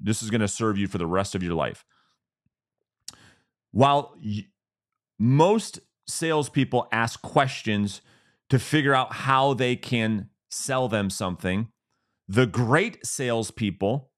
this is going to serve you for the rest of your life. While most salespeople ask questions to figure out how they can sell them something, the great salespeople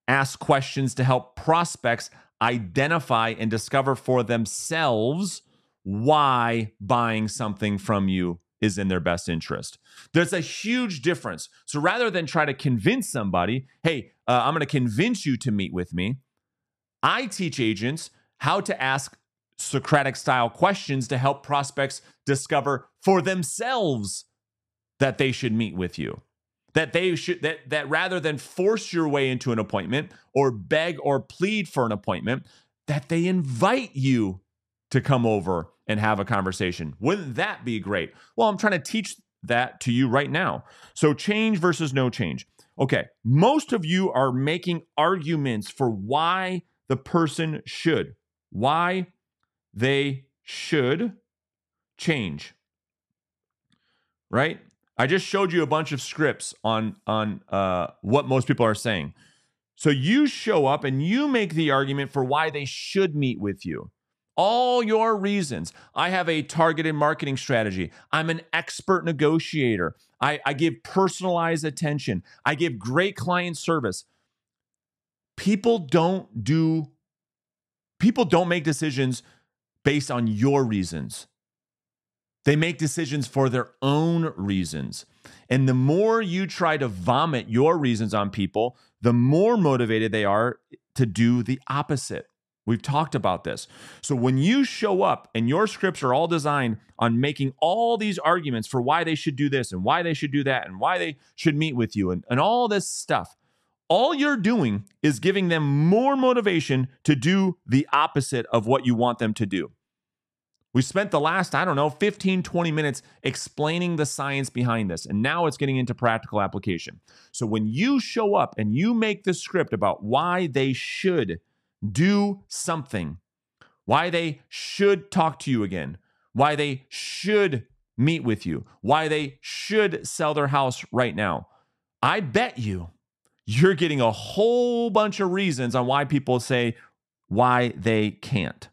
ask questions to help prospects identify and discover for themselves why buying something from you is in their best interest. There's a huge difference. So rather than try to convince somebody, hey, I'm going to convince you to meet with me, I teach agents how to ask Socratic style questions to help prospects discover for themselves that they should meet with you. That rather than force your way into an appointment or beg or plead for an appointment, that they invite you to come over and have a conversation. Wouldn't that be great? Well, I'm trying to teach that to you right now. So change versus no change. Okay, most of you are making arguments for why the person should, why they should change, right? I just showed you a bunch of scripts on what most people are saying. So you show up and you make the argument for why they should meet with you. All your reasons. I have a targeted marketing strategy. I'm an expert negotiator. I give personalized attention. I give great client service. People don't make decisions based on your reasons. They make decisions for their own reasons. And the more you try to vomit your reasons on people, the more motivated they are to do the opposite. We've talked about this. So when you show up and your scripts are all designed on making all these arguments for why they should do this and why they should do that and why they should meet with you and all this stuff, all you're doing is giving them more motivation to do the opposite of what you want them to do. We spent the last, 15, 20 minutes explaining the science behind this, and now it's getting into practical application. So when you show up and you make the script about why they should do something, why they should talk to you again, why they should meet with you, why they should sell their house right now, I bet you're getting a whole bunch of reasons on why people say why they can't.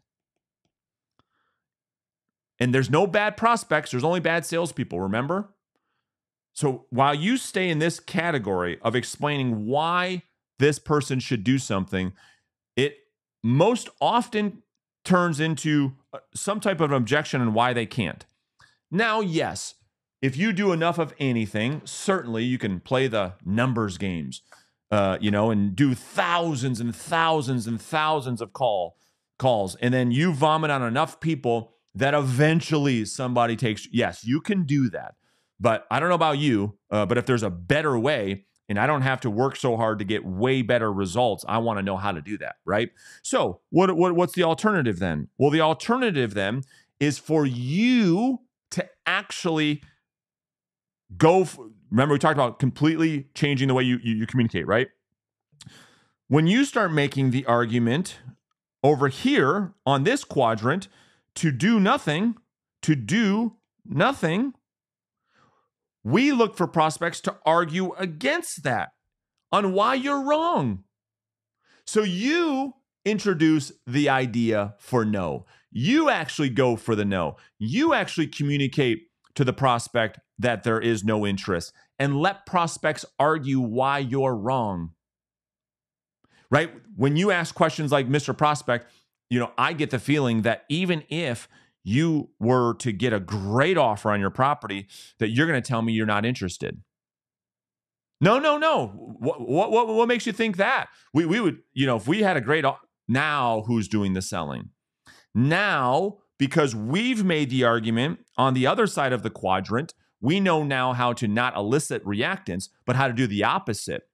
And there's no bad prospects. There's only bad salespeople, remember? So while you stay in this category of explaining why this person should do something, it most often turns into some type of objection on why they can't. Now, yes, if you do enough of anything, certainly you can play the numbers games, and do thousands and thousands and thousands of calls, and then you vomit on enough people that eventually somebody takes. Yes, you can do that. But I don't know about you, but if there's a better way and I don't have to work so hard to get way better results, I want to know how to do that, right? So what's the alternative then? Well, the alternative then is for you to actually remember we talked about completely changing the way you communicate, right? When you start making the argument over here on this quadrant, to do nothing, we look for prospects to argue against that on why you're wrong. So you introduce the idea for no. You actually go for the no. You actually communicate to the prospect that there is no interest and let prospects argue why you're wrong. Right? When you ask questions like, Mr. Prospect, I get the feeling that even if you were to get a great offer on your property, that you're going to tell me you're not interested. No. What makes you think that? We would, if we had a great now who's doing the selling? Now, because we've made the argument on the other side of the quadrant, we know now how to not elicit reactance, but how to do the opposite.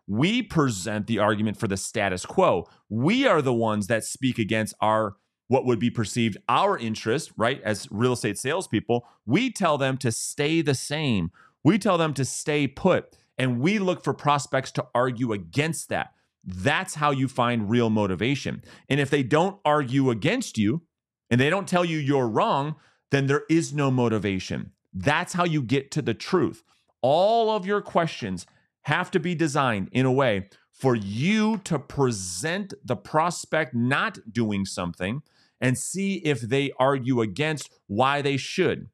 We present the argument for the status quo. We are the ones that speak against what would be perceived our interest, right? As real estate salespeople, we tell them to stay the same. We tell them to stay put, and we look for prospects to argue against that. That's how you find real motivation. And if they don't argue against you and they don't tell you you're wrong, then there is no motivation. That's how you get to the truth. All of your questions have to be designed in a way for you to present the prospect not doing something and see if they argue against why they should.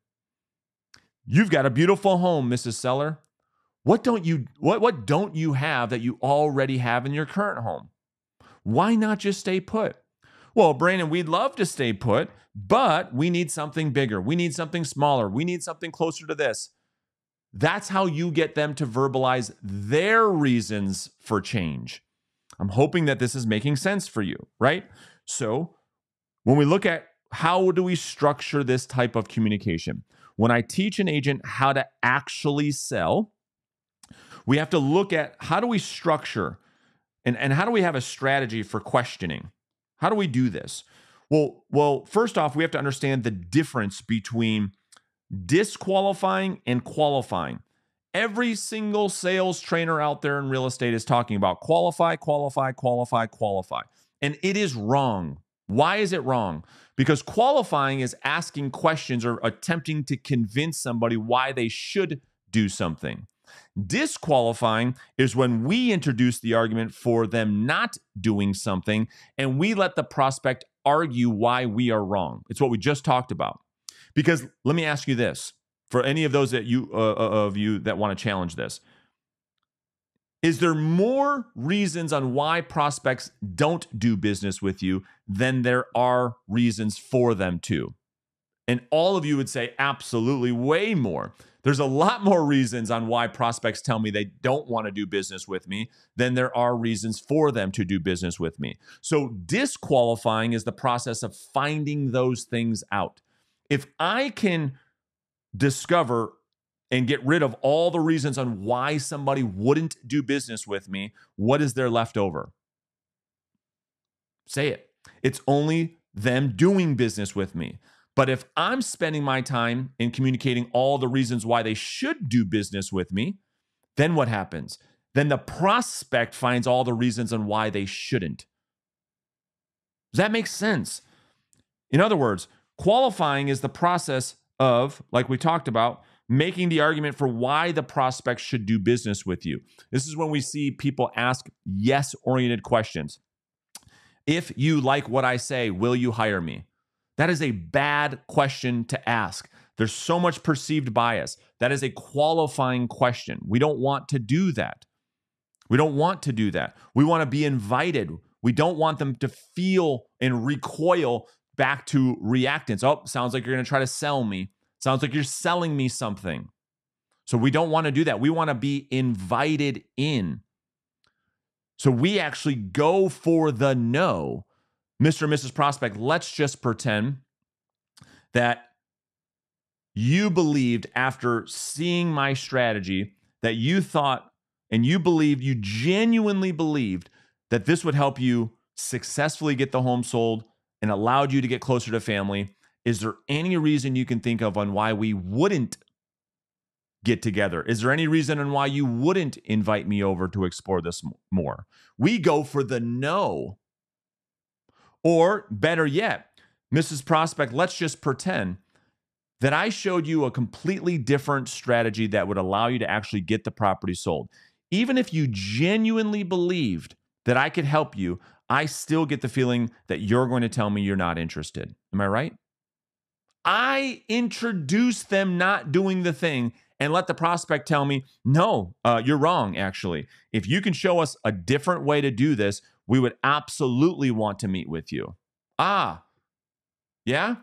You've got a beautiful home, Mrs. Seller. What don't you have that you already have in your current home? Why not just stay put? Well, Brandon, we'd love to stay put, but we need something bigger. We need something smaller. We need something closer to this. That's how you get them to verbalize their reasons for change. I'm hoping that this is making sense for you, right? So when we look at how do we structure this type of communication, when I teach an agent how to actually sell, we have to look at how do we structure and how do we have a strategy for questioning? How do we do this? Well, first off, we have to understand the difference between disqualifying and qualifying. Every single sales trainer out there in real estate is talking about qualify, qualify, qualify, qualify. And it is wrong. Why is it wrong? Because qualifying is asking questions or attempting to convince somebody why they should do something. Disqualifying is when we introduce the argument for them not doing something and we let the prospect argue why we are wrong. It's what we just talked about. Because let me ask you this, for any of those that you that want to challenge this. Is there more reasons on why prospects don't do business with you than there are reasons for them to? And all of you would say absolutely way more. There's a lot more reasons on why prospects tell me they don't want to do business with me than there are reasons for them to do business with me. So disqualifying is the process of finding those things out. If I can discover and get rid of all the reasons on why somebody wouldn't do business with me, what is there left over? Say it. It's only them doing business with me. But if I'm spending my time in communicating all the reasons why they should do business with me, then what happens? Then the prospect finds all the reasons on why they shouldn't. Does that make sense? In other words, qualifying is the process of, like we talked about, making the argument for why the prospect should do business with you. This is when we see people ask yes-oriented questions. If you like what I say, will you hire me? That is a bad question to ask. There's so much perceived bias. That is a qualifying question. We don't want to do that. We don't want to do that. We want to be invited. We don't want them to feel and recoil back to reactance. Oh, sounds like you're going to try to sell me. Sounds like you're selling me something. So we don't want to do that. We want to be invited in. So we actually go for the no. Mr. and Mrs. Prospect, let's just pretend that you believed after seeing my strategy that you thought and you genuinely believed that this would help you successfully get the home sold and allowed you to get closer to family. Is there any reason you can think of on why we wouldn't get together? Is there any reason on why you wouldn't invite me over to explore this more? We go for the no. Or better yet, Mrs. Prospect, let's just pretend that I showed you a completely different strategy that would allow you to actually get the property sold. Even if you genuinely believed that I could help you, I still get the feeling that you're going to tell me you're not interested. Am I right? I introduce them not doing the thing and let the prospect tell me, no, you're wrong, actually. If you can show us a different way to do this, we would absolutely want to meet with you. Ah, yeah?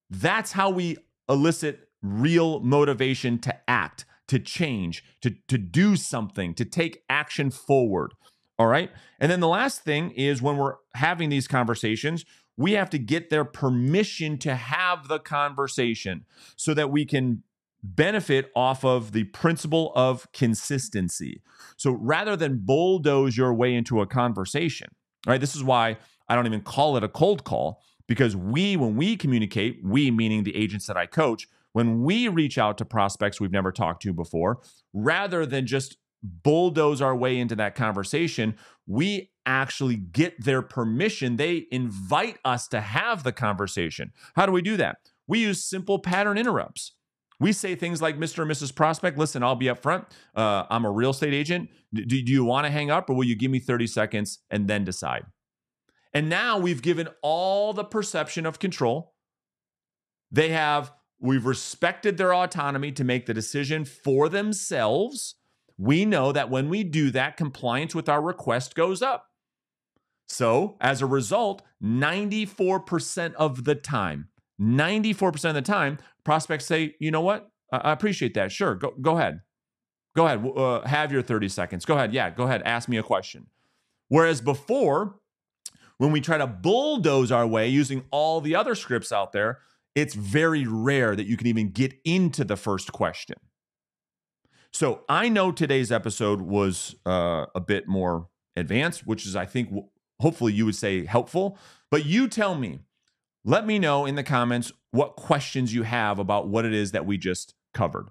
That's how we elicit real motivation to act, to change, to do something, to take action forward. All right? And then the last thing is when we're having these conversations, we have to get their permission to have the conversation so that we can benefit off of the principle of consistency. So rather than bulldoze your way into a conversation, right? This is why I don't even call it a cold call, because when we communicate, we meaning the agents that I coach, when we reach out to prospects we've never talked to before, rather than just bulldoze our way into that conversation, we actually get their permission. They invite us to have the conversation. How do we do that? We use simple pattern interrupts. We say things like, Mr. and Mrs. Prospect, listen, I'll be up front. I'm a real estate agent. Do you want to hang up, or will you give me 30 seconds and then decide? And now we've given all the perception of control. We've respected their autonomy to make the decision for themselves. We know that when we do that, compliance with our request goes up. So as a result, 94% of the time, prospects say, you know what? I appreciate that. Sure, go ahead. Go ahead. Have your 30 seconds. Go ahead. Yeah, go ahead. Ask me a question. Whereas before, when we try to bulldoze our way using all the other scripts out there, it's very rare that you can even get into the first question. So I know today's episode was a bit more advanced, which is, I think, hopefully you would say helpful. But you tell me, let me know in the comments what questions you have about what it is that we just covered.